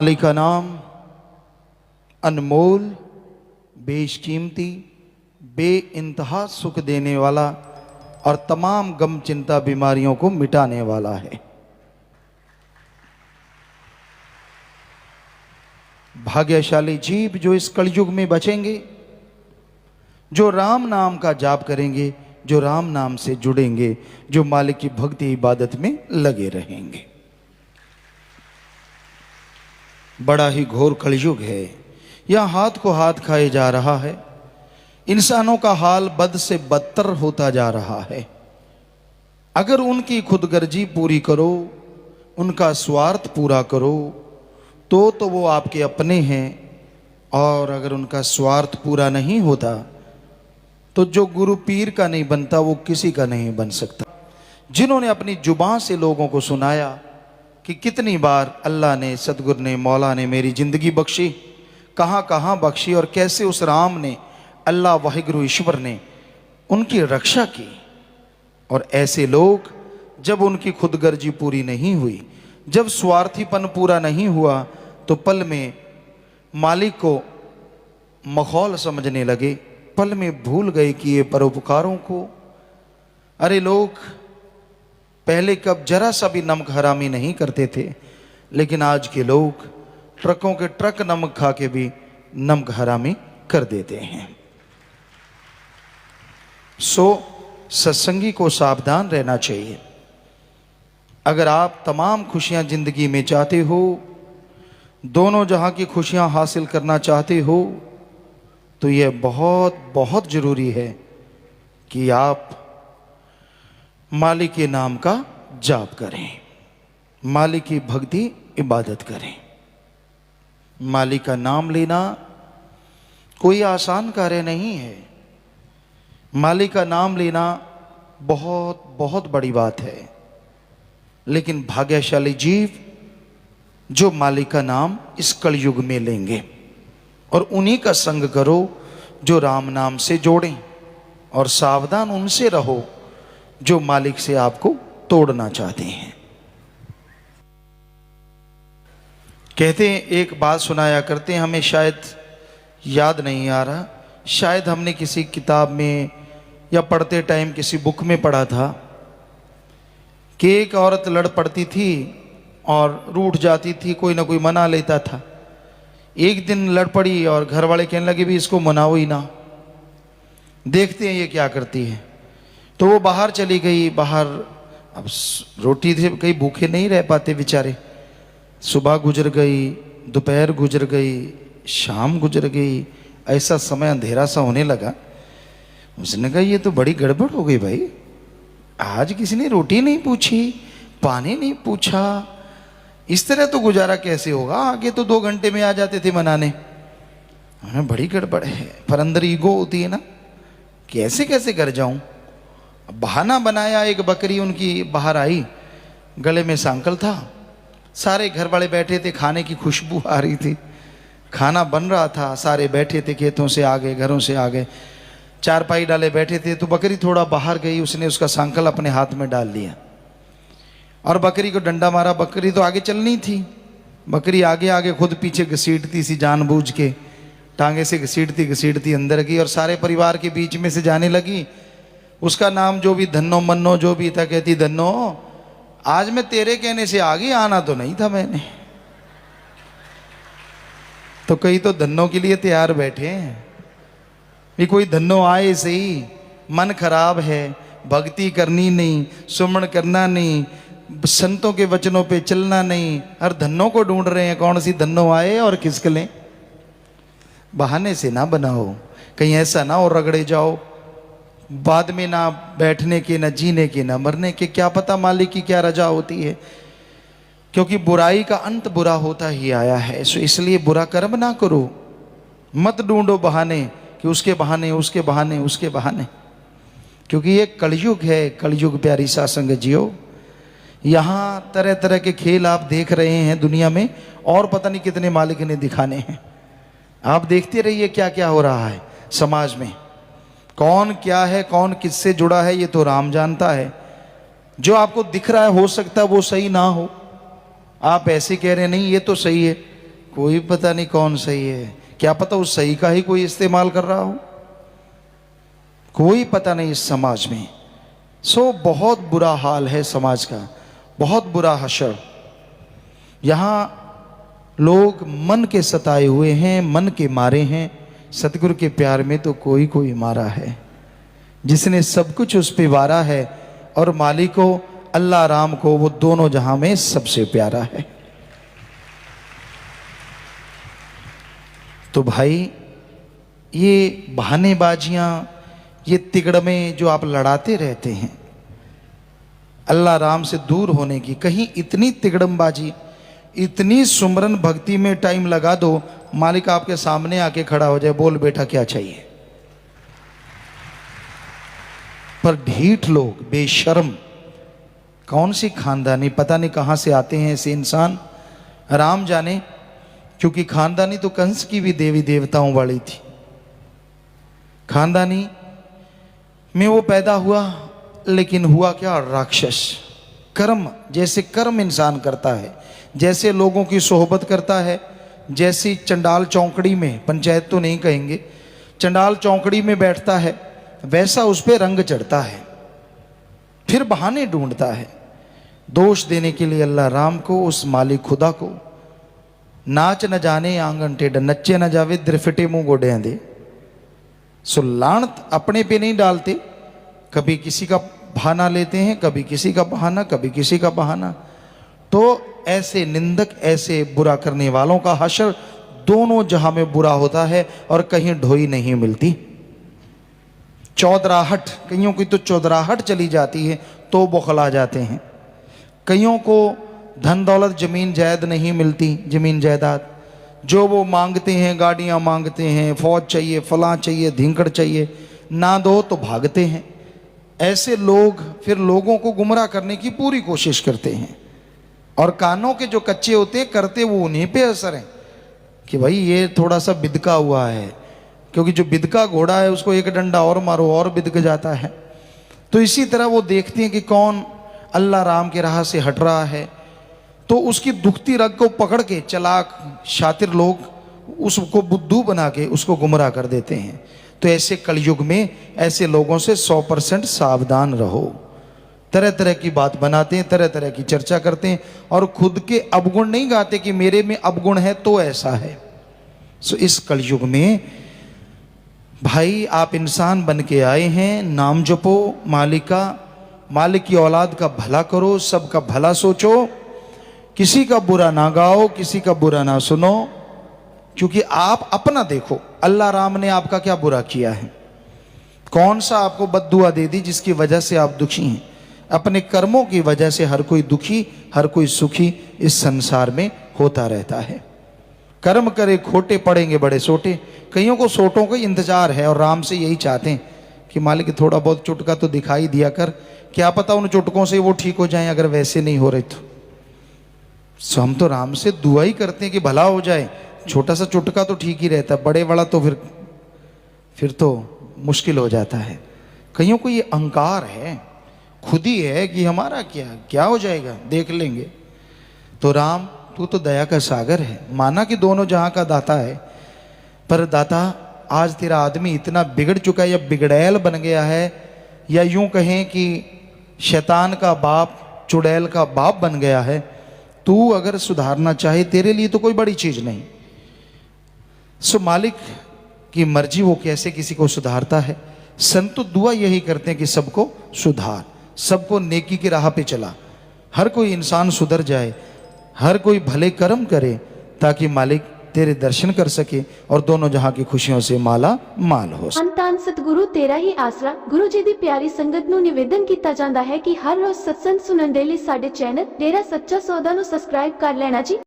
मालिक का नाम अनमोल, बेशकीमती, बेइंतहा सुख देने वाला और तमाम गम चिंता बीमारियों को मिटाने वाला है। भाग्यशाली जीव जो इस कलयुग में बचेंगे, जो राम नाम का जाप करेंगे, जो राम नाम से जुड़ेंगे, जो मालिक की भक्ति इबादत में लगे रहेंगे। बड़ा ही घोर कलयुग है। यह हाथ को हाथ खाए जा रहा है। इंसानों का हाल बद से बदतर होता जा रहा है। अगर उनकी खुदगर्जी पूरी करो, उनका स्वार्थ पूरा करो, तो वो आपके अपने हैं। और अगर उनका स्वार्थ पूरा नहीं होता तो जो गुरु पीर का नहीं बनता वो किसी का नहीं बन सकता। जिन्होंने अपनी जुबान से लोगों को सुनाया कि कितनी बार अल्लाह ने, सतगुरु ने, मौला ने मेरी ज़िंदगी बख्शी, कहाँ कहाँ बख्शी, और कैसे उस राम ने, अल्लाह वाहिगुरु ईश्वर ने उनकी रक्षा की। और ऐसे लोग जब उनकी खुदगर्जी पूरी नहीं हुई, जब स्वार्थीपन पूरा नहीं हुआ, तो पल में मालिक को मखौल समझने लगे, पल में भूल गए कि ये परोपकारों को। अरे लोग पहले कब जरा सा भी नमक हरामी नहीं करते थे, लेकिन आज के लोग ट्रकों के ट्रक नमक खा के भी नमक हरामी कर देते हैं। सो सत्संगी को सावधान रहना चाहिए। अगर आप तमाम खुशियां जिंदगी में चाहते हो, दोनों जहां की खुशियां हासिल करना चाहते हो, तो यह बहुत बहुत जरूरी है कि आप मालिक के नाम का जाप करें, मालिक की भक्ति इबादत करें। मालिक का नाम लेना कोई आसान कार्य नहीं है। मालिक का नाम लेना बहुत बहुत बड़ी बात है। लेकिन भाग्यशाली जीव जो मालिक का नाम इस कलयुग में लेंगे, और उन्हीं का संग करो जो राम नाम से जोड़ें, और सावधान उनसे रहो जो मालिक से आपको तोड़ना चाहते हैं। कहते हैं, एक बात सुनाया करते हैं, हमें शायद याद नहीं आ रहा, शायद हमने किसी किताब में या पढ़ते टाइम किसी बुक में पढ़ा था कि एक औरत लड़ पड़ती थी और रूठ जाती थी, कोई ना कोई मना लेता था। एक दिन लड़ पड़ी और घर वाले कहने लगे भी इसको मनाओ ही ना, देखते हैं ये क्या करती है। तो वो बाहर चली गई। बाहर अब रोटी थे, कहीं भूखे नहीं रह पाते बेचारे। सुबह गुजर गई, दोपहर गुजर गई, शाम गुजर गई, ऐसा समय अंधेरा सा होने लगा। उसने कहा ये तो बड़ी गड़बड़ हो गई भाई, आज किसी ने रोटी नहीं पूछी, पानी नहीं पूछा, इस तरह तो गुजारा कैसे होगा। आगे तो 2 घंटे में आ जाते थे मनाने। हमें बड़ी गड़बड़ है। पर अंदर ईगो होती है ना, कैसे कैसे कर जाऊं। बहाना बनाया, एक बकरी उनकी बाहर आई, गले में सांकल था, सारे घर वाले बैठे थे, खाने की खुशबू आ रही थी, खाना बन रहा था, सारे बैठे थे, खेतों से आ गए, घरों से आ गए, चारपाई डाले बैठे थे। तो बकरी थोड़ा बाहर गई, उसने उसका सांकल अपने हाथ में डाल लिया और बकरी को डंडा मारा। बकरी तो आगे चलनी थी, बकरी आगे आगे खुद पीछे घसीटती सी, जानबूझ के टांगे से घसीटती घसीटती अंदर गई और सारे परिवार के बीच में से जाने लगी। उसका नाम जो भी धन्नो मन्नो जो भी था, कहती धन्नो आज मैं तेरे कहने से आगे, आना तो नहीं था मैंने। तो कई तो धन्नो के लिए तैयार बैठे हैं भी, कोई धन्नो आए सही, मन खराब है, भक्ति करनी नहीं, सुमन करना नहीं, संतों के वचनों पे चलना नहीं, हर धन्नों को ढूंढ रहे हैं, कौन सी धन्नो आए और किसके लें। बहाने से ना बनाओ, कहीं ऐसा ना और रगड़े जाओ बाद में, ना बैठने के, ना जीने के, ना मरने के। क्या पता मालिक की क्या रजा होती है, क्योंकि बुराई का अंत बुरा होता ही आया है। सो इसलिए बुरा कर्म ना करो, मत ढूंढो बहाने कि उसके बहाने, उसके बहाने, उसके बहाने, क्योंकि ये कलयुग है। कलयुग प्यारी सासंग जियो। यहाँ तरह तरह के खेल आप देख रहे हैं दुनिया में, और पता नहीं कितने मालिक ने दिखाने हैं। आप देखते रहिए क्या क्या हो रहा है समाज में, कौन क्या है, कौन किससे जुड़ा है, ये तो राम जानता है। जो आपको दिख रहा है हो सकता है वो सही ना हो, आप ऐसे कह रहे हैं नहीं ये तो सही है, कोई पता नहीं कौन सही है, क्या पता उस सही का ही कोई इस्तेमाल कर रहा हो, कोई पता नहीं इस समाज में। सो बहुत बुरा हाल है समाज का, बहुत बुरा हशर। यहाँ लोग मन के सताए हुए हैं, मन के मारे हैं। सतगुरु के प्यार में तो कोई कोई मारा है, जिसने सब कुछ उस पे वारा है, और मालिक को अल्लाह राम को वो दोनों जहां में सबसे प्यारा है। तो भाई ये बहानेबाजियां, ये तिगड़मे जो आप लड़ाते रहते हैं अल्लाह राम से दूर होने की, कहीं इतनी तिगड़मबाजी, इतनी सुमरन भक्ति में टाइम लगा दो, मालिक आपके सामने आके खड़ा हो जाए, बोल बेटा क्या चाहिए। पर ढीठ लोग, बेशर्म, कौन सी खानदानी, पता नहीं कहां से आते हैं ऐसे इंसान, राम जाने। क्योंकि खानदानी तो कंस की भी देवी देवताओं वाली थी। खानदानी में वो पैदा हुआ, लेकिन हुआ क्या, राक्षस। कर्म, जैसे कर्म इंसान करता है, जैसे लोगों की सोहबत करता है, जैसी चंडाल चौकड़ी में, पंचायत तो नहीं कहेंगे, चंडाल चौकड़ी में बैठता है, वैसा उस पर रंग चढ़ता है, फिर बहाने ढूंढता है दोष देने के लिए अल्लाह राम को, उस मालिक खुदा को। नाच न जाने आंगन टेढ़, नच्चे न जावे द्रिफिटे मुंह गोडे दे। सो लानत अपने पे नहीं डालते, कभी किसी का बहाना लेते हैं, कभी किसी का बहाना, कभी किसी का बहाना। तो ऐसे निंदक, ऐसे बुरा करने वालों का हशर दोनों जहां में बुरा होता है, और कहीं ढोई नहीं मिलती। चौधराहट, कईयों की तो चौधराहट चली जाती है तो बौखला जाते हैं। कईयों को धन दौलत जमीन जायद नहीं मिलती, जमीन जायदाद जो वो मांगते हैं, गाड़ियां मांगते हैं, फौज चाहिए, फलां चाहिए, धिंकड़ चाहिए, ना दो तो भागते हैं। ऐसे लोग फिर लोगों को गुमराह करने की पूरी कोशिश करते हैं, और कानों के जो कच्चे होते हैं, करते वो उन्हीं पे असर है कि भाई ये थोड़ा सा बिदका हुआ है, क्योंकि जो बिदका घोड़ा है उसको एक डंडा और मारो और बिदक जाता है। तो इसी तरह वो देखते हैं कि कौन अल्लाह राम के राह से हट रहा है, तो उसकी दुखती रग को पकड़ के चालाक शातिर लोग उसको बुद्धू बना के उसको गुमराह कर देते हैं। तो ऐसे कलयुग में ऐसे लोगों से 100% सावधान रहो। तरह तरह की बात बनाते हैं, तरह तरह की चर्चा करते हैं, और खुद के अवगुण नहीं गाते कि मेरे में अवगुण है तो ऐसा है। सो इस कलयुग में भाई आप इंसान बन के आए हैं, नाम जपो मालिक का, मालिक की औलाद का भला करो, सबका भला सोचो, किसी का बुरा ना गाओ, किसी का बुरा ना सुनो। क्योंकि आप अपना देखो, अल्लाह राम ने आपका क्या बुरा किया है, कौन सा आपको बद्दुआ दे दी जिसकी वजह से आप दुखी हैं। अपने कर्मों की वजह से हर कोई दुखी, हर कोई सुखी इस संसार में होता रहता है। कर्म करे खोटे, पड़ेंगे बड़े सोटे। कईयों को सोटों का इंतजार है, और राम से यही चाहते हैं कि मालिक थोड़ा बहुत चुटका तो दिखाई दिया कर, क्या पता उन चुटकों से वो ठीक हो जाएं, अगर वैसे नहीं हो रहे तो। सो हम तो राम से दुआ ही करते हैं कि भला हो जाए। छोटा सा चुटका तो ठीक ही रहता, बड़े बड़ा तो फिर तो मुश्किल हो जाता है। कईयों को ये अहंकार है, खुद ही है कि हमारा क्या हो जाएगा, देख लेंगे। तो राम तू तो दया का सागर है, माना कि दोनों जहां का दाता है, पर दाता आज तेरा आदमी इतना बिगड़ चुका है, या बिगड़ैल बन गया है, या यूं कहें कि शैतान का बाप, चुड़ैल का बाप बन गया है। तू अगर सुधारना चाहे, तेरे लिए तो कोई बड़ी चीज नहीं। सो मालिक की मर्जी, वो कैसे किसी को सुधारता है। संत तो दुआ यही करते हैं कि सबको सुधार, सबको नेकी की राह पे चला, हर कोई इंसान सुधर जाए, हर कोई भले कर्म करे, ताकि मालिक तेरे दर्शन कर सके और दोनों जहां की खुशियों से माला माल हो सके। अंतान सतगुरु तेरा ही आसरा। गुरु जी दी प्यारी संगत नूं निवेदन किया जाता है कि हर रोज सत्संग सुनन दे लई साडे चैनल डेरा सच्चा सौदा नूं सबसक्राइब कर लेना जी।